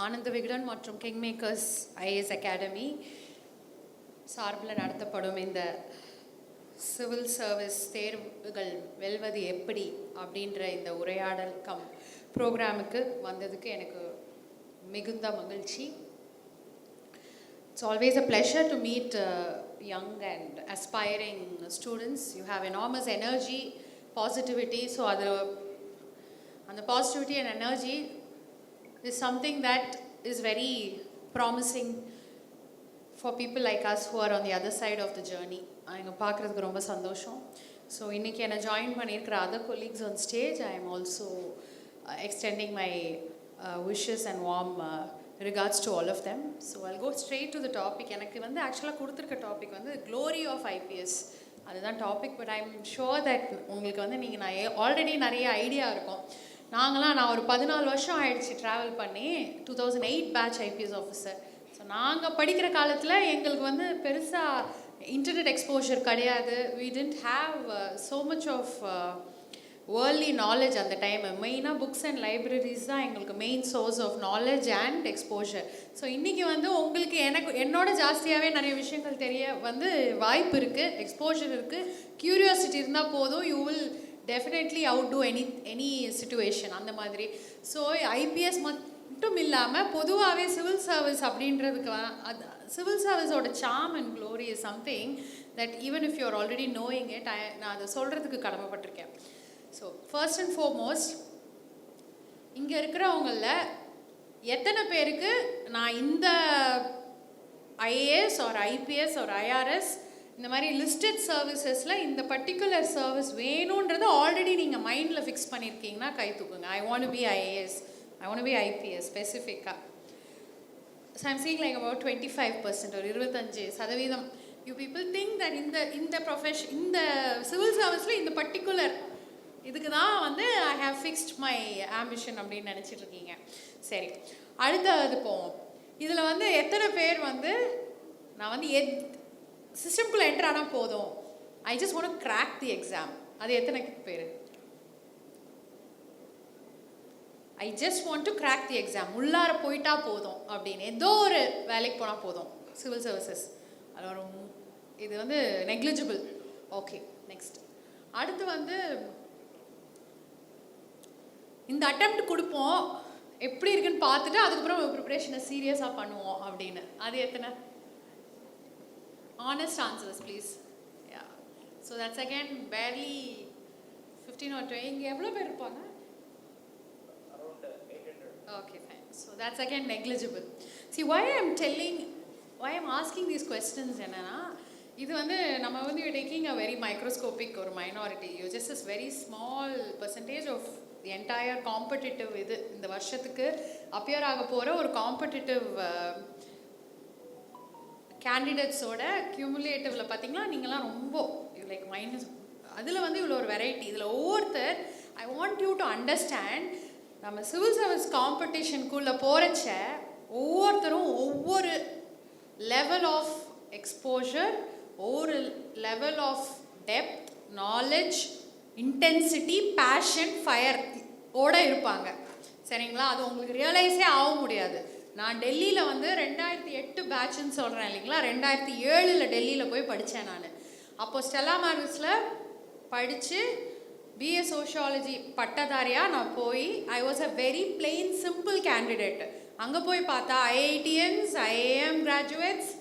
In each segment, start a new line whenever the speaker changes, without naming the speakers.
ஆனந்த விகடன் மற்றும் king makers IAS academy சார்பில் நடத்தப்படும் இந்த சிவில் சர்வீஸ் தேர்வுகள் வெல்வது எப்படி அப்படின்ற இந்த உரையாடல் ப்ரோக்ராமுக்கு வந்ததுக்கு எனக்கு மிகுந்த மகிழ்ச்சி. It's always a pleasure to meet young and aspiring students. You have enormous energy, positivity. So the positivity and energy is something that is very promising for people like us who are on the other side of the journey. I பார்க்கிறதுக்கு ரொம்ப சந்தோஷம். So இன்னைக்கு என்ன join பண்ணியிருக்கிற other colleagues on stage, I am also extending my wishes and warm regards to all of them. So I'll go straight to the topic. எனக்கு வந்து ஆக்சுவலாக கொடுத்துருக்க டாபிக் வந்து glory of IPS. அதுதான் topic. But I am sure that உங்களுக்கு வந்து நீங்கள் நான் ஆல்ரெடி நிறைய ஐடியா இருக்கும். நான் ஒரு 14 வருஷம் ஆயிடுச்சு ட்ராவல் பண்ணி 2008 பேட்ச் ஐபிஎஸ் ஆஃபீஸர். ஸோ நாங்கள் படிக்கிற காலத்தில் எங்களுக்கு வந்து பெருசாக இன்டர்நெட் எக்ஸ்போஷர் கிடையாது. we didn't have so much of worldly knowledge அந்த டைம். மெயினாக புக்ஸ் அண்ட் லைப்ரரிஸ் தான் எங்களுக்கு main source of knowledge and exposure. So இன்றைக்கி வந்து உங்களுக்கு என்னோட ஜாஸ்தியாகவே நிறைய விஷயங்கள் தெரிய வந்து வாய்ப்பு இருக்குது, எக்ஸ்போஷர் இருக்குது. க்யூரியாசிட்டி இருந்தால் போதும், you will definitely outdo any situation அந்த மாதிரி. ஸோ ஐபிஎஸ் மட்டும் இல்லாமல் பொதுவாகவே சிவில் சர்வீஸ் அப்படின்றதுக்கு சிவில் சர்வீஸோட charm and glory is something that even if you are already knowing it, நான் அதை சொல்கிறதுக்கு கடமைப்பட்டிருக்கேன். ஸோ ஃபர்ஸ்ட் அண்ட் ஃபார்மோஸ்ட், இங்கே இருக்கிறவங்களில் எத்தனை பேருக்கு நான் இந்த ஐஏஎஸ் ஒரு ஐபிஎஸ் ஒரு ஐஆர்எஸ் இந்த மாதிரி லிஸ்டட் சர்வீசஸில் இந்த பர்டிகுலர் சர்வீஸ் வேணுன்றது ஆல்ரெடி நீங்கள் மைண்டில் ஃபிக்ஸ் பண்ணியிருக்கீங்கன்னா கை தூக்குங்க. I want to be IAS, I want to be IPS ஸ்பெசிஃபிக்காக. So I'm seeing like about 25% ஒரு 25% யூ பீப்புள் திங்க் தட் இந்த ப்ரொஃபஷன் இந்த சிவில் சர்வீஸில் இந்த பர்டிகுலர் இதுக்கு தான் வந்து I have fixed my ambition அப்படின்னு நினச்சிட்டு இருக்கீங்க. சரி, அடுத்தது போவோம். இதில் வந்து எத்தனை பேர் வந்து நான் வந்து சிஸ்டம்குள்ளே என்டர் ஆனால் போதும், I just want to crack the exam, அது எத்தனை பேர்? I just want to crack the exam, உள்ளார போயிட்டா போதும் அப்படின்னு, ஏதோ ஒரு வேலைக்கு போனால் போதும் சிவில் சர்வீசஸ், அது ஒரு இது வந்து நெக்லிஜிபிள். Okay, next. அடுத்து வந்து இந்த அட்டெம்ப்ட் கொடுப்போம், எப்படி இருக்குன்னு பார்த்துட்டு அதுக்கப்புறம் ப்ரிப்பரேஷனை சீரியஸாக பண்ணுவோம் அப்படின்னு, அது எத்தனை? Honest answers, please. Yeah. So that's again barely 15 or 20. இங்கே எவ்வளோ பேர் இருப்பாங்க?
Around 800.
Okay, fine. So that's again negligible. See, why I'm asking these questions என்னன்னா, இது வந்து நம்ம வந்து you're taking a very microscopic or minority. You're just a very small percentage of the entire competitive இது இந்த வருஷத்துக்கு அப்பியர் ஆக போகிற ஒரு காம்படிட்டிவ் கேண்டிடேட்ஸோட கியூமுலேட்டிவில் பார்த்தீங்கன்னா நீங்களாம் ரொம்ப லைக் மைனஸ். அதில் வந்து இவ்வளோ ஒரு வெரைட்டி. இதில் ஒவ்வொருத்தர் I want you to understand, நம்ம சிவில் சர்வீஸ் காம்படிஷனுக்குள்ளே போகிறச்ச ஒவ்வொருத்தரும் ஒவ்வொரு லெவல் ஆஃப் எக்ஸ்போஷர், ஒவ்வொரு level of depth, knowledge, intensity, passion, fire ஓட இருப்பாங்க. சரிங்களா? அது உங்களுக்கு ரியலைஸே ஆக முடியாது. நான் டெல்லியில் வந்து 2008 பேட்சுன்னு சொல்கிறேன் இல்லைங்களா, 2007 டெல்லியில் போய் படித்தேன் நான். அப்போது ஸ்டெல்லா மேரிஸில் படித்து பிஏ சோஷியாலஜி பட்டதாரியாக நான் போய் I was a very plain simple candidate. அங்கே போய் பார்த்தா IITians, IIM graduates,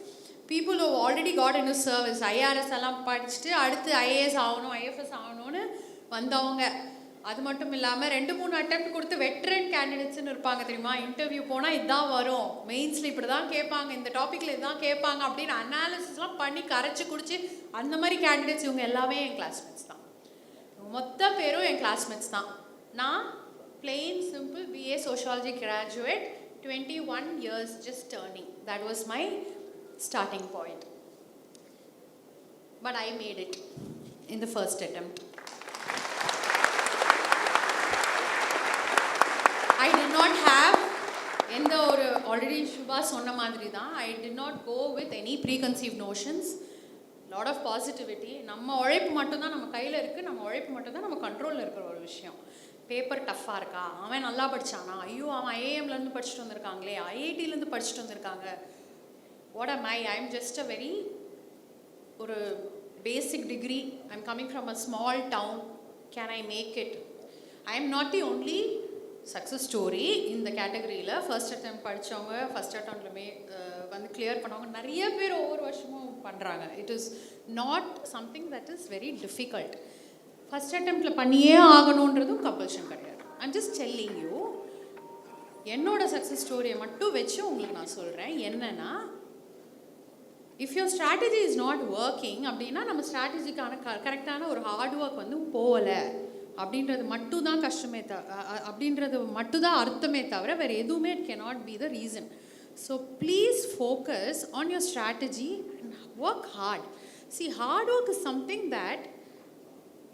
people who already got in service, IRS எல்லாம் படிச்சுட்டு அடுத்து ஐஏஎஸ் ஆகணும், ஐஎஃப்எஸ் ஆகணும்னு வந்தவங்க. அது மட்டும் இல்லாமல் 2-3 அட்டெம்ப்ட் கொடுத்து வெட்ரன் கேண்டிடேட்ஸ்ன்னு இருப்பாங்க தெரியுமா. இன்டர்வியூ போனால் இதுதான் வரும், மெயின்ஸில் இப்படி தான் கேட்பாங்க, இந்த டாப்பிக்கில் இதுதான் கேட்பாங்க அப்படின்னு அனாலிசிஸ்லாம் பண்ணி கரைச்சி குடிச்சு அந்த மாதிரி கேண்டிடேட்ஸ் இவங்க எல்லாமே என் கிளாஸ்மேட்ஸ் தான். மொத்த பேரும் என் கிளாஸ்மேட்ஸ் தான். நான் plain simple BA sociology graduate, 21 years just turning. That was my starting point. But I made it in the first attempt. I did not have எந்த ஒரு ஆல்ரெடி சுபா சொன்ன மாதிரி தான், I did not go with any preconceived notions. Lot of positivity. நம்ம உழைப்பு மட்டும்தான் நம்ம கையில் இருக்குது, நம்ம உழைப்பு மட்டும்தான் நம்ம கண்ட்ரோலில் இருக்கிற ஒரு விஷயம். பேப்பர் டஃப்பாக இருக்கா, அவன் நல்லா படித்தானா, ஐயோ அவன் ஐஏஎம்லேருந்து படிச்சுட்டு வந்திருக்காங்களே, ஐஐடியிலேருந்து படிச்சுட்டு வந்திருக்காங்க. What am I am just a very ஒரு basic degree, I'm coming from a small town, can I make it? I am not the only success story இந்த கேட்டகரியில். ஃபர்ஸ்ட் அட்டெம்ப்ட் படித்தவங்க ஃபர்ஸ்ட் அட்டெம்ப்ட்லுமே வந்து கிளியர் பண்ணவங்க நிறைய பேர் ஒவ்வொரு வருஷமும் பண்ணுறாங்க. It is not something that is very difficult. First அட்டெம்ப்டில் பண்ணியே ஆகணுன்றதும் கம்பல்ஷன் கிடையாது. ஐம் ஜஸ்ட் டெல்லிங் யூ, என்னோட சக்ஸஸ் ஸ்டோரியை மட்டும் வச்சு உங்களுக்கு நான் சொல்கிறேன். என்னென்னா, if your strategy is not working அப்படின்னா நம்ம ஸ்ட்ராட்டஜிக்கான கரெக்டான ஒரு ஹார்ட் ஒர்க் வந்து போகலை அப்படின்றது மட்டும் தான் கஷ்டமே அப்படின்றது மட்டும் தான் அர்த்தமே தவிர வேறு எதுவுமே it cannot be the reason. So please focus on your strategy and work hard. See, hard work is something that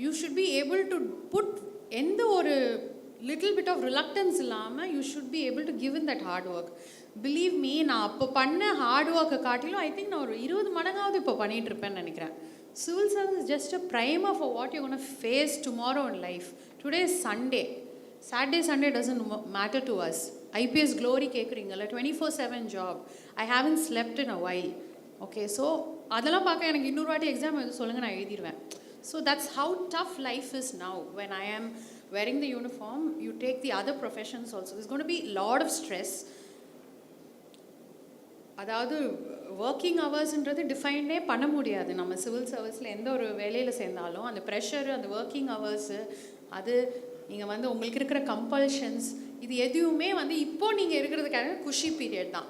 you should be able to put எந்த ஒரு லிட்டில் பிட் ஆஃப் ரிலக்டன்ஸ் இல்லாமல் you should be able to give in that hard work. Believe me, நான் அப்போ பண்ண heart ஒர்க்கை காட்டிலும் I think நான் ஒரு 20 மடங்காவது இப்போ பண்ணிகிட்ருப்பேன்னு நினைக்கிறேன். Civil service just a primer for what you gonna face tomorrow in life. Today is Sunday, Saturday Sunday doesn't matter to us. IPS glory கேட்குறீங்களா, 24/7 job, I haven't slept in a while. Okay, so அதெல்லாம் பார்க்க எனக்கு இன்னொரு வாட்டி எக்ஸாம் எழுத சொல்லுங்கள், நான் எழுதிடுவேன். So that's how tough life is now. When I am wearing the uniform, you take the other professions also. There's going to be a lot of stress. அதாவது ஒர்க்கிங் ஹவர்ஸ்ன்றது டிஃபைனே பண்ண முடியாது. நம்ம சிவில் சர்வீஸில் எந்த ஒரு வேலையில் சேர்ந்தாலும் அந்த ப்ரெஷரு, அந்த ஒர்க்கிங் ஹவர்ஸு, அது நீங்கள் வந்து உங்களுக்கு இருக்கிற கம்பல்ஷன்ஸ், இது எதுவுமே வந்து இப்போது நீங்கள் இருக்கிறதுக்கான குஷி பீரியட் தான்.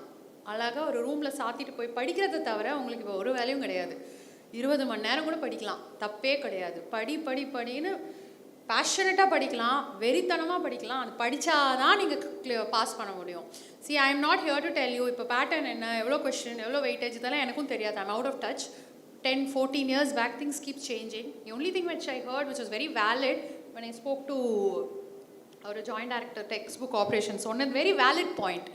அழகாக ஒரு ரூமில் சாத்திட்டு போய் படிக்கிறத தவிர உங்களுக்கு இப்போ ஒரு வேலையும் கிடையாது. 20 மணி நேரம் கூட படிக்கலாம், தப்பே கிடையாது. படின்னு பேஷனட்டாக படிக்கலாம், வெறித்தனமாக படிக்கலாம். அது படித்தாதான் நீங்கள் பாஸ் பண்ண முடியும். See, I am not here to tell you இப்போ பேட்டர்ன் என்ன, எவ்வளோ கொஸ்டின், எவ்வளோ வெயிட்டேஜ், இதெல்லாம் எனக்கும் தெரியாது. I'm out of touch. 10-14 years back things keep changing. The only thing which I heard which was very valid when I spoke to our joint director textbook operations, சொன்னது very valid point.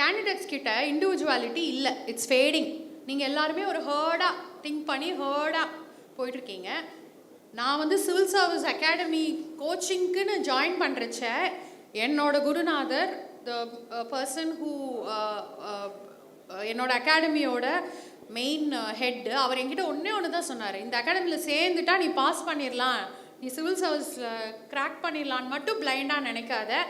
Candidates கிட்ட individuality இல்லை, it's fading. நீங்கள் எல்லாருமே ஒரு ஹேர்டாக think பண்ணி ஹேர்டாக போயிட்டுருக்கீங்க. நான் வந்து civil service academy கோச்சிங்க்குன்னு join பண்ணுறச்ச என்னோட குருநாதர், த பர்சன் ஹூ என்னோட அகாடமியோட மெயின் ஹெட்டு, அவர் என்கிட்ட ஒன்று தான் சொன்னார். இந்த அகாடமியில் சேர்ந்துட்டா நீ பாஸ் பண்ணிடலாம், நீ சிவில் சர்வீஸில் கிராக் பண்ணிடலான்னு மட்டும் பிளைண்டாக நினைக்காத.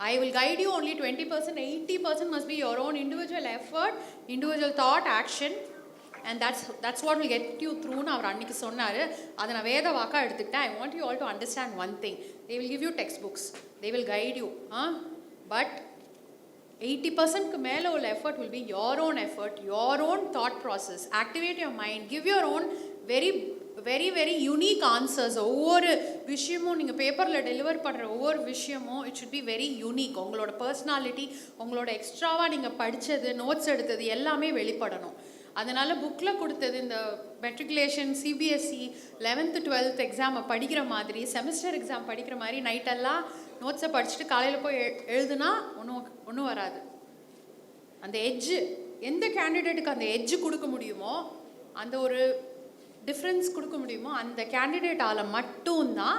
I will guide you only 20%, 80% must be your own individual effort, individual thought, action, and that's what will get you through. நான் அவர் அன்றைக்கி சொன்னார், அதை நான் வேத வாக்காக எடுத்துக்கிட்டேன். I want you all to understand one thing. They will give you textbooks, they will guide you, but 80%க்கு மேலே உள்ள effort will be your own effort, your own thought process. Activate your mind, give your own very unique answers. ஒவ்வொரு விஷயமும் நீங்கள் பேப்பரில் deliver பண்ணுற ஒவ்வொரு விஷயமும் it should be very unique. உங்களோட பர்சனாலிட்டி, உங்களோட எக்ஸ்ட்ராவாக நீங்கள் படித்தது, நோட்ஸ் எடுத்தது எல்லாமே வெளிப்படணும். அதனால் புக்கில் கொடுத்தது, இந்த மெட்ரிகுலேஷன், சிபிஎஸ்சி 11th 12th எக்ஸாமை படிக்கிற மாதிரி, செமஸ்டர் எக்ஸாம் படிக்கிற மாதிரி நைட்டெல்லாம் நோட்ஸை படிச்சுட்டு காலையில் போய் எழுதுனா ஒன்றும் வராது. அந்த எட்ஜு, எந்த கேண்டிடேட்டுக்கு அந்த எட்ஜு கொடுக்க முடியுமோ, அந்த ஒரு டிஃப்ரென்ஸ் கொடுக்க முடியுமோ, அந்த கேண்டிடேட்டால் மட்டும்தான்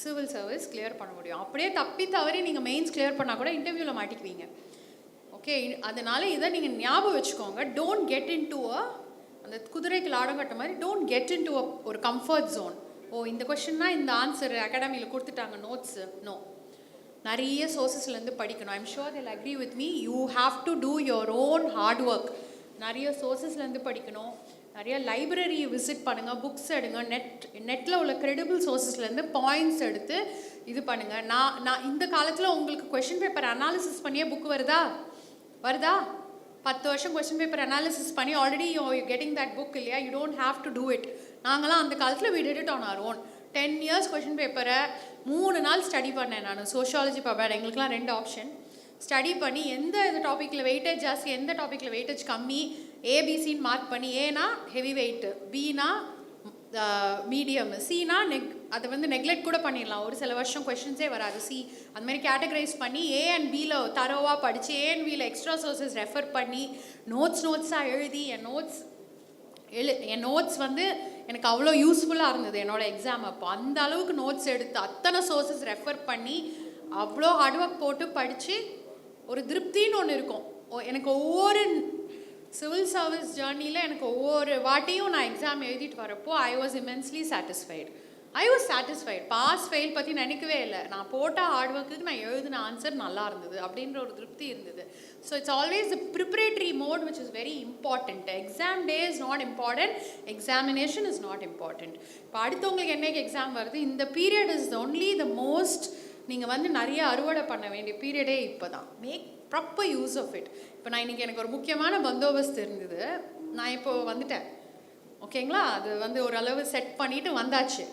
சிவில் சர்வீஸ் கிளியர் பண்ண முடியும். அப்படியே தப்பி தவறி நீங்கள் மெயின்ஸ் கிளியர் பண்ணால் கூட இன்டர்வியூவில் மாட்டிக்குவீங்க. ஓகே, அதனால் இதை நீங்கள் ஞாபகம் வச்சுக்கோங்க. டோன்ட் கெட் இன் டு அந்த குதிரைக்கு லாடம் கட்ட மாதிரி, டோன்ட் கெட் இன் டு ஒரு கம்ஃபர்ட் ஜோன். ஓ, இந்த கொஷின்னா இந்த ஆன்சர் அகாடமியில் கொடுத்துட்டாங்க நோட்ஸு, நோ. நிறைய சோர்ஸஸ்லேருந்து படிக்கணும். I'm sure they'll agree with me. You have to do your own hard work. நிறைய சோர்ஸஸ்லேருந்து படிக்கணும், நிறைய லைப்ரரி விசிட் பண்ணுங்கள், புக்ஸ் எடுங்க, நெட்டில் உள்ள கிரெடிபிள் சோர்ஸஸ்லேருந்து பாயிண்ட்ஸ் எடுத்து இது பண்ணுங்கள். நான் இந்த காலத்தில் உங்களுக்கு கொஷின் பேப்பர் அனாலிசிஸ் பண்ணியே புக் வருதா 10 வருஷம் கொஷின் பேப்பர் அனாலிசிஸ் பண்ணி already you getting that book இல்லையா? You don't have to do it. நாங்களாம் அந்த காலத்தில் we did it on our own. 10 years question பேப்பரை 3 நாள் ஸ்டடி பண்ணேன் நான். சோஷியாலஜி பபாட் எங்களுக்குலாம் 2 ஆப்ஷன். ஸ்டடி பண்ணி எந்த டாப்பிக்கில் வெயிட்டேஜ் ஜாஸ்தி, எந்த டாப்பிக்கில் வெயிட்டேஜ் கம்மி, ஏபிசின்னு மார்க் பண்ணி, ஏனா ஹெவி வெயிட், பினா மீடியம், சினா அதை வந்து நெக்லெக்ட் கூட பண்ணிடலாம். ஒரு சில வருஷம் கொஷின்ஸே வராது. சி அந்த மாதிரி கேட்டகரைஸ் பண்ணி ஏ அண்ட் பியில் தரோவாக படித்து, ஏ அண்ட் பியில் எக்ஸ்ட்ரா சோர்ஸஸ் ரெஃபர் பண்ணி நோட்ஸாக எழுதி, என் நோட்ஸ் வந்து எனக்கு அவ்வளோ யூஸ்ஃபுல்லாக இருந்தது என்னோட எக்ஸாம் அப்போ. அந்த அளவுக்கு நோட்ஸ் எடுத்து அத்தனை சோர்சஸ் ரெஃபர் பண்ணி அவ்வளோ ஹார்ட் ஒர்க் போட்டு படித்து ஒரு திருப்தின்னு ஒன்று இருக்கும். எனக்கு ஒவ்வொரு சிவில் சர்வீஸ் ஜேர்னியில் எனக்கு ஒவ்வொரு வாட்டியும் நான் எக்ஸாம் எழுதிட்டு வரப்போ I was immensely satisfied. Pass fail பற்றி நினைக்கவே இல்லை. நான் போட்ட ஹார்ட் ஒர்க்குக்கு நான் எழுதின ஆன்சர் நல்லா இருந்தது அப்படின்ற ஒரு திருப்தி இருந்தது. So it's always the preparatory mode which is very important. Exam day is not important, examination is not important. இப்போ அடுத்தவங்களுக்கு என்னைக்கு எக்ஸாம் வருது, இந்த period is only the most நீங்கள் வந்து நிறைய அறுவடை பண்ண வேண்டிய பீரியடே இப்போ தான். Make proper use of it. இப்போ நான் இன்றைக்கி எனக்கு ஒரு முக்கியமான பந்தோபஸ்து இருந்தது, நான் இப்போது வந்துட்டேன். ஓகேங்களா, அது வந்து ஓரளவு செட் பண்ணிவிட்டு வந்தாச்சு.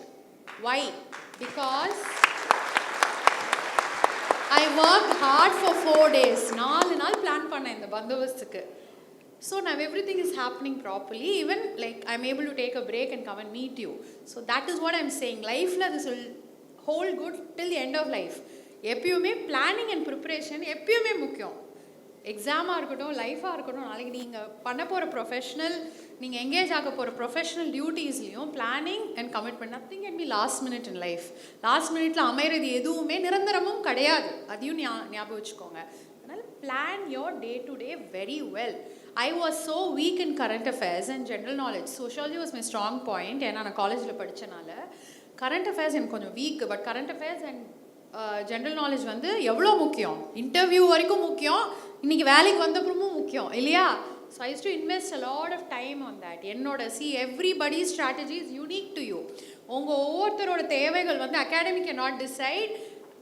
Why? Because I worked hard for 4 days. 4 நாள் பிளான் பண்ணேன் இந்த பந்தோபஸ்துக்கு. So now everything is happening properly. Even like I'm able to take a break and come and meet you. So that is what I'm saying. Life la this will hold good till the end of life. எப்பயுமே planning and preparation எப்பயுமே முக்கியம். எக்ஸாமாக இருக்கட்டும், லைஃபாக இருக்கட்டும், நாளைக்கு நீங்கள் பண்ண போகிற professional, நீங்கள் எங்கேஜ் ஆக போகிற ப்ரொஃபஷ்னல் டியூட்டிஸ்லையும் planning and commitment. Nothing can be last minute in life. Last மினிட்ல அமைகிறது எதுவுமே நிரந்தரமும் கிடையாது. அதையும் ஞாபகம் வச்சுக்கோங்க. அதனால் plan your day to day very well. I was so weak in current affairs and general knowledge. Sociology was my strong point. ஏன்னா நான் காலேஜில் படித்தனால கரண்ட் அஃபேர்ஸ் எனக்கு கொஞ்சம் week. But current affairs and general knowledge வந்து எவ்வளோ முக்கியம், interview வரைக்கும் முக்கியம், இன்றைக்கி வேலைக்கு வந்தப்புறமும் முக்கியம் இல்லையா? So I use to invest a lot of time on that. என்னோட everybody strategy is unique to you. உங்கள் ஒவ்வொருத்தரோட தேவைகள் வந்து academy can not decide,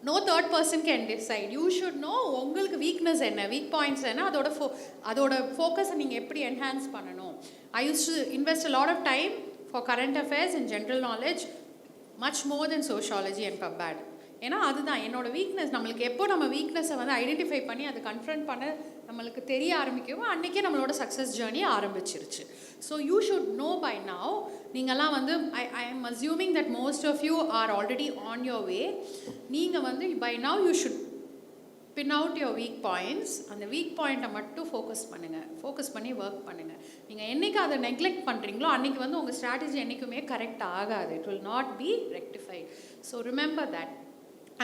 no third person can decide. You should know உங்களுக்கு வீக்னஸ் என்ன, வீக் பாயிண்ட்ஸ் என்ன, அதோட ஃபோக்கஸை நீங்கள் எப்படி என்ஹான்ஸ் பண்ணணும். I use to invest a lot of time for current affairs and general knowledge, much more than sociology and பப்பேட். ஏன்னா அதுதான் என்னோடய வீக்னஸ். நம்மளுக்கு எப்போ நம்ம வீக்னஸை வந்து ஐடென்டிஃபை பண்ணி அதை கன்ஃபரண்ட் பண்ண நம்மளுக்கு தெரிய ஆரம்பிக்கவும் அன்றைக்கே நம்மளோட சக்ஸஸ் ஜேர்னி ஆரம்பிச்சிருச்சு. So you should know by now. நீங்கள்லாம் வந்து I am assuming that most of you are already on your way. நீங்கள் வந்து by now you should pin out your weak points. அந்த வீக் பாயிண்ட்டை மட்டும் ஃபோக்கஸ் பண்ணி work பண்ணுங்கள். நீங்கள் என்றைக்கு அதை நெக்லெக்ட் பண்ணுறீங்களோ அன்றைக்கி வந்து உங்கள் ஸ்ட்ராட்டஜி என்றைக்குமே கரெக்ட் ஆகாது. It will not be rectified. So remember that.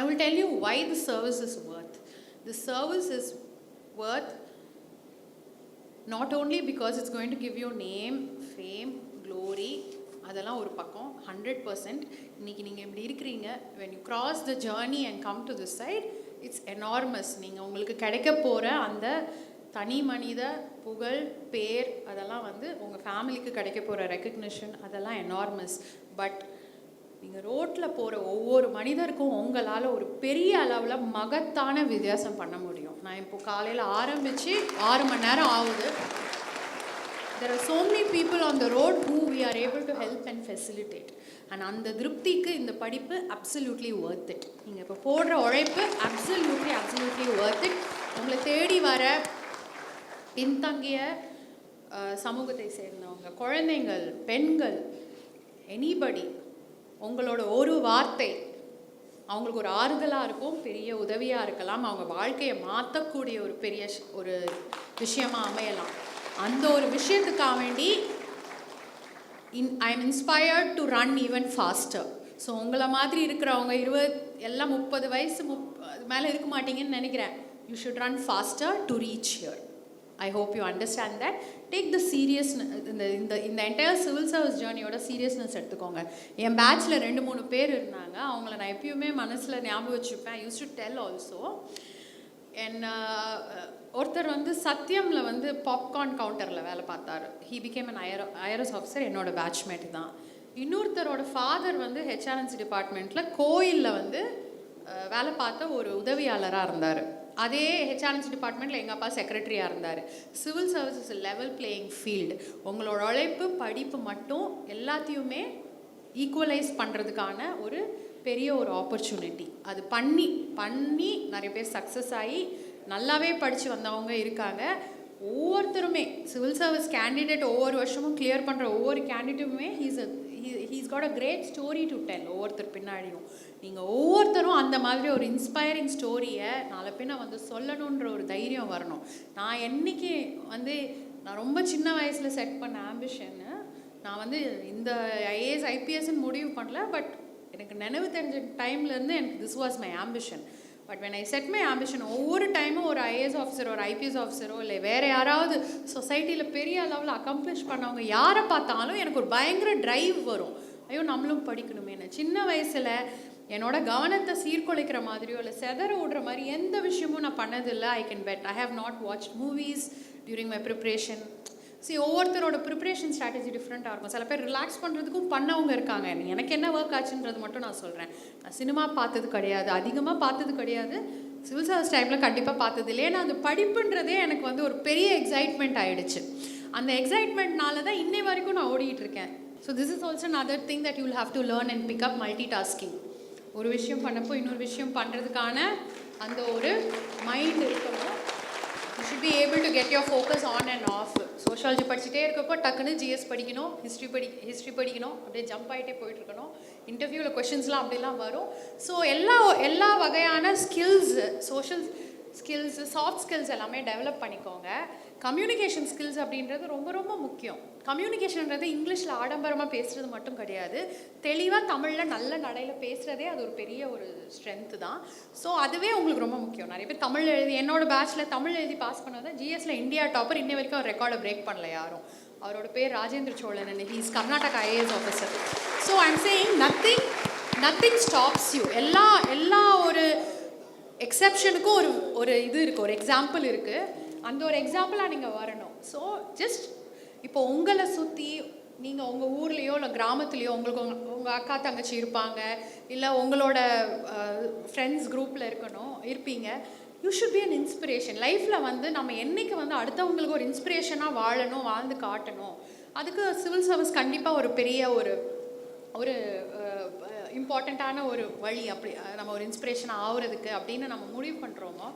I will tell you why the service is worth. The service is worth not only because it's going to give you name, fame, glory. அதெல்லாம் ஒரு பக்கம் 100%. இன்றைக்கி நீங்கள் இப்படி இருக்கிறீங்க, when you cross the journey and come to this side, it's enormous. நீங்கள் உங்களுக்கு கிடைக்க போகிற அந்த தனி மனித புகழ், பேர், அதெல்லாம் வந்து உங்கள் ஃபேமிலிக்கு கிடைக்க போகிற ரெக்கக்னிஷன், அதெல்லாம் எனார்மஸ். பட் நீங்கள் ரோட்டில் போகிற ஒவ்வொரு மனிதருக்கும் உங்களால் ஒரு பெரிய அளவில் மகத்தான வித்தியாசம் பண்ண முடியும். நான் இப்போது காலையில் ஆரம்பித்து 6 மணி நேரம் ஆகுது. There are so many people on the road who we are able to help and facilitate. And அந்த திருப்திக்கு இந்த படிப்பு absolutely worth it. நீங்கள் இப்போ போடுற உழைப்பு absolutely worth it. உங்களை தேடி வர பின்தங்கிய சமூகத்தை சேர்ந்தவங்க, குழந்தைங்கள், பெண்கள், எனிபடி, உங்களோட ஒரு வார்த்தை அவங்களுக்கு ஒரு ஆறுதலாக இருக்கும், பெரிய உதவியாக இருக்கலாம், அவங்க வாழ்க்கையை மாற்றக்கூடிய ஒரு பெரிய ஒரு விஷயமாக அமையலாம். அந்த ஒரு விஷயத்துக்காக வேண்டி I am inspired to run even faster. So உங்களை மாதிரி இருக்கிறவங்க 30 வயசு மேலே இருக்க மாட்டீங்கன்னு நினைக்கிறேன். You should run faster to reach here. I hope you understand that. Take the seriousness, இந்த entire civil service journey-யோட seriousness எடுத்துக்கோங்க. என் பேட்சில் 2-3 பேர் இருந்தாங்க. அவங்கள நான் எப்பயுமே மனசில் ஞாபகம் வச்சுப்பேன். I used to tell also. ஒருத்தர் வந்து சத்தியமில் வந்து பாப்கார்ன் கவுண்டரில் வேலை பார்த்தாரு. He became an IRS officer. என்னோட பேட்ச்மேட் தான். இன்னொருத்தரோட ஃபாதர் வந்து HRNC டிபார்ட்மெண்ட்டில் கோயிலில் வந்து வேலை பார்த்த ஒரு உதவியாளராக இருந்தார். அதே HRNC டிபார்ட்மெண்ட்டில் எங்கள் அப்பா செக்ரட்டரியாக இருந்தார். Civil services level playing field. உங்களோட உழைப்பு, படிப்பு மட்டும் எல்லாத்தையுமே ஈக்குவலைஸ் பண்ணுறதுக்கான ஒரு பெரிய ஒரு ஆப்பர்ச்சுனிட்டி. அது பண்ணி நிறைய பேர் சக்ஸஸ் ஆகி நல்லாவே படித்து வந்தவங்க இருக்காங்க. ஒவ்வொருத்தருமே சிவில் சர்வீஸ் கேண்டிடேட் ஒவ்வொரு வருஷமும் கிளியர் பண்ணுற ஒவ்வொரு கேண்டிடேட்டுமே he's got a great story to tell. ஒவ்வொருத்தர் பின்னாடியும் நீங்கள் ஒவ்வொருத்தரும் அந்த மாதிரி ஒரு இன்ஸ்பைரிங் ஸ்டோரியை நாளை பின்ன வந்து சொல்லணுன்ற ஒரு தைரியம் வரணும். நான் என்றைக்கு வந்து நான் ரொம்ப சின்ன வயசில் செட் பண்ண ஆம்பிஷன்னு நான் வந்து இந்த ஐஏஎஸ் ஐபிஎஸ்ன்னு முடிவு பண்ணல, பட் எனக்கு நினைவு தெரிஞ்ச டைம்லேருந்து எனக்கு this was my ambition. But when I set my ambition, ஒவ்வொரு டைமும் ஒரு ஐஏஎஸ் ஆஃபீஸரோ ஒரு ஐபிஎஸ் ஆஃபீஸரோ இல்லை வேறு யாராவது சொசைட்டியில் பெரிய அளவில் அக்கம்ப்ளிஷ் பண்ணவங்க யாரை பார்த்தாலும் எனக்கு ஒரு பயங்கர ட்ரைவ் வரும். ஐயோ நம்மளும் படிக்கணுமே. சின்ன வயசில் என்னோட கவனத்தை சீர்குலைக்கிற மாதிரியோ இல்லை செதற விடுற மாதிரி எந்த விஷயமும் நான் பண்ணதில்லை. I can bet. I have not watch movies during my preparation. ஒவ்வொருத்தரோட ப்ரிப்ரேஷன் ஸ்ட்ராட்டஜி டிஃப்ரெண்ட்டாக இருக்கும். சில பேர் ரிலாக்ஸ் பண்ணுறதுக்கும் பண்ணவங்க இருக்காங்க. எனக்கு என்ன ஒர்க் ஆச்சுன்றது மட்டும் நான் சொல்கிறேன். நான் சினிமா பார்த்தது கிடையாது, அதிகமாக பார்த்தது கிடையாது, சிவில் சர்வீஸ் டைமில் கண்டிப்பாக பார்த்தது இல்லை. ஏன்னா அது படிப்புன்றதே எனக்கு வந்து ஒரு பெரிய எக்ஸைட்மெண்ட் ஆகிடுச்சு. அந்த எக்ஸைட்மெண்ட்னால தான் இன்னை வரைக்கும் நான் ஓடிட்டு இருக்கேன். So this is also other thing that you will have to learn and pick up multi tasking. ஒரு விஷயம் பண்ணப்போ இன்னொரு விஷயம் பண்ணுறதுக்கான அந்த ஒரு மைண்ட் இருக்கணும். You should be able to get your focus on and half. Sociology படிச்சுட்டே இருக்கப்போ டக்குன்னு ஜிஎஸ் படிக்கணும், ஹிஸ்ட்ரி படிக்கணும், அப்படியே ஜம்ப் ஆகிட்டே போயிட்டுருக்கணும். இன்டர்வியூவில் கொஷின்ஸ்லாம் அப்படிலாம் வரும். ஸோ எல்லா வகையான skills, social skills, soft skills எல்லாமே டெவலப் பண்ணிக்கோங்க. கம்யூனிகேஷன் ஸ்கில்ஸ் அப்படின்றது ரொம்ப ரொம்ப முக்கியம். கம்யூனிகேஷன்ன்றது இங்கிலீஷில் ஆடம்பரமாக பேசுகிறது மட்டும் கிடையாது, தெளிவாக தமிழில் நல்ல நடையில் பேசுகிறதே அது ஒரு பெரிய ஒரு ஸ்ட்ரென்த்து தான். ஸோ அதுவே உங்களுக்கு ரொம்ப முக்கியம். நிறைய பேர் தமிழ் எழுதி, என்னோட பேட்சில் தமிழ் எழுதி பாஸ் பண்ணதான் ஜிஎஸ்ல இந்தியா டாப்பர். இன்னை வரைக்கும் அவர் ரெக்கார்டை பிரேக் பண்ணல யாரும். அவரோட பேர் Rajendra Cholan. He is Karnataka IAS officer. So I am saying nothing stops you. எல்லா ஒரு எக்ஸப்ஷனுக்கும் ஒரு இது இருக்குது, ஒரு எக்ஸாம்பிள் இருக்குது. அந்த ஒரு எக்ஸாம்பிளாக நீங்கள் வரணும். ஸோ ஜஸ்ட் இப்போ உங்களை சுற்றி நீங்கள் உங்கள் ஊர்லேயோ இல்லை கிராமத்துலேயோ உங்களுக்கு உங்கள் அக்கா தங்கச்சி இருப்பாங்க, இல்லை உங்களோட ஃப்ரெண்ட்ஸ் குரூப்பில் இருப்பீங்க. You should be an inspiration. லைஃப்பில் வந்து நம்ம என்றைக்கு வந்து அடுத்தவங்களுக்கு ஒரு இன்ஸ்பிரேஷனாக வாழணும், வாழ்ந்து காட்டணும். அதுக்கு சிவில் சர்வீஸ் கண்டிப்பாக ஒரு பெரிய ஒரு இம்பார்ட்டண்ட்டான ஒரு வழி. அப்படி நம்ம ஒரு இன்ஸ்பிரேஷன் ஆகுறதுக்கு அப்படின்னு நம்ம முடிவு பண்ணுறோமோ,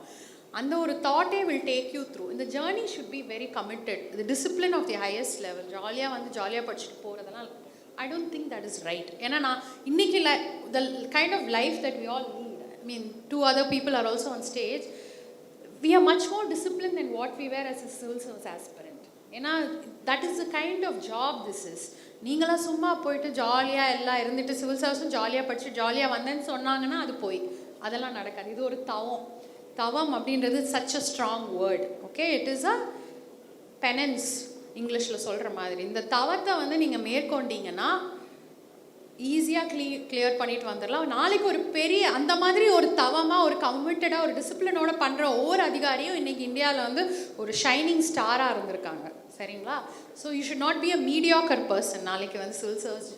அந்த ஒரு தாட்டே வில் டேக் யூ த்ரூ. இந்த journey should be very committed. The discipline of the highest level. ஜாலியாக படிச்சுட்டு போகிறதெல்லாம் I don't think that is right. ஏன்னா நான் இன்றைக்கி the kind of life that we all lead, I mean 2 other people are also on stage, we are much more disciplined than what we were as a civil service aspirant. ஏன்னா that is the kind of job this is. நீங்களாம் சும்மா போயிட்டு ஜாலியாக எல்லாம் இருந்துட்டு civil சர்வீஸும் ஜாலியாக படிச்சு ஜாலியாக வந்தேன்னு சொன்னாங்கன்னா அது அதெல்லாம் நடக்காது. இது ஒரு தவம் அப்படின்றது such a strong word. Okay, it is a penance, இங்கிலீஷில் சொல்கிற மாதிரி. இந்த தவத்தை வந்து நீங்கள் மேற்கொண்டீங்கன்னா ஈஸியாக கிளியர் பண்ணிட்டு வந்துடலாம். நாளைக்கு ஒரு பெரிய அந்த மாதிரி ஒரு தவமாக, ஒரு கமிட்டடாக, ஒரு டிசிப்ளினோட பண்ணுற ஒவ்வொரு அதிகாரியும் இன்றைக்கி இந்தியாவில் வந்து ஒரு ஷைனிங் ஸ்டாராக இருந்திருக்காங்க. சரிங்களா? So you should not be a mediocre person. நாளைக்கு வந்து சிவில் சர்வீஸ்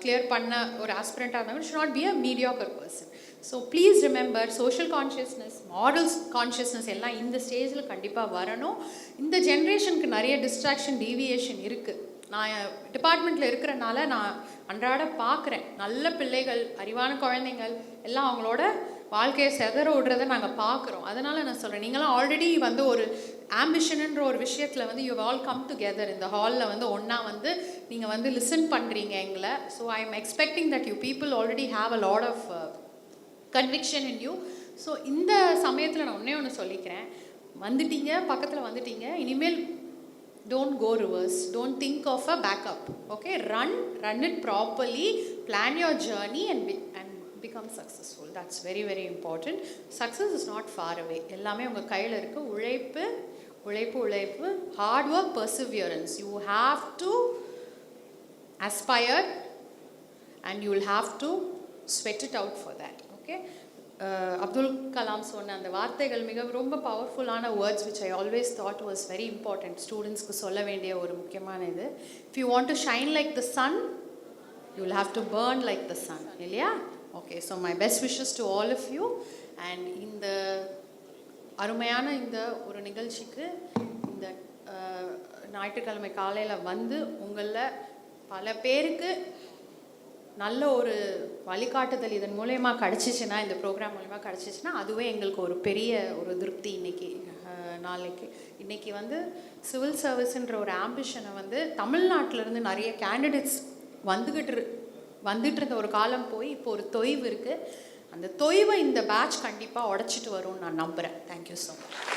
கிளியர் பண்ண ஒரு ஆஸ்பிரண்ட்டாக இருந்தாலும் should not be a mediocre person. So please remember, social consciousness, moral consciousness எல்லாம் இந்த ஸ்டேஜில் கண்டிப்பாக வரணும். இந்த ஜென்ரேஷனுக்கு நிறைய டிஸ்ட்ராக்ஷன், டீவியேஷன் இருக்குது. நான் டிபார்ட்மெண்ட்டில் இருக்கிறனால நான் அன்றாட பார்க்குறேன். நல்ல பிள்ளைகள், அறிவான குழந்தைங்கள் எல்லாம் அவங்களோட வாழ்க்கையை செதற விடுறதை நாங்கள் பார்க்குறோம். அதனால் நான் சொல்கிறேன், நீங்களாம் ஆல்ரெடி வந்து ஒரு ஆம்பிஷனுன்ற ஒரு விஷயத்தில் வந்து யூ ஆல் கம் டுகெதர் இந்த ஹாலில் வந்து ஒன்றா வந்து நீங்கள் வந்து லிசன் பண்ணுறீங்க எங்களை. So I am expecting that you people already have a lot of conviction in you. So இந்த சமயத்தில் நான் ஒன்றே சொல்லிக்கிறேன், வந்துட்டீங்க, பக்கத்தில் வந்துட்டீங்க, இனிமேல் don't go reverse, don't think of a backup. Okay, run it properly, plan your journey and become successful. That's very very important. Success is not far away. எல்லாமே உங்க கையில இருக்கு. உழைப்பு, hard work, perseverance. You have to aspire and you will have to sweat it out for that. Okay, Abdul Kalam சொன்ன அந்த வார்த்தைகள் ரொம்ப பவர்ஃபுல்லான words which I always thought was very important. ஸ்டூடெண்ட்ஸ்க்கு சொல்ல வேண்டிய ஒரு முக்கியமான இது. If you want to shine like the sun, you will have to burn like the sun. இல்லையா? Okay, so my best wishes to all of you. And இந்த அருமையான இந்த ஒரு நிகழ்ச்சிக்கு இந்த ஞாயிற்றுக்கிழமை காலையில் வந்து உங்களில் பல பேருக்கு நல்ல ஒரு வழிகாட்டுதல் இதன் மூலயமா கிடச்சிச்சின்னா, இந்த ப்ரோக்ராம் மூலயமா கிடச்சிச்சின்னா அதுவே எங்களுக்கு ஒரு பெரிய ஒரு திருப்தி. இன்றைக்கி வந்து சிவில் சர்வீஸுன்ற ஒரு ஆம்பிஷனை வந்து தமிழ்நாட்டிலேருந்து நிறைய கேண்டிடேட்ஸ் வந்துட்டு இருந்த ஒரு காலம் போய் இப்போ ஒரு தொய்வு இருக்குது. அந்த தொய்வை இந்த பேட்ச் கண்டிப்பாக உடைச்சிட்டு வரும்னு நான் நம்புகிறேன். Thank you so much.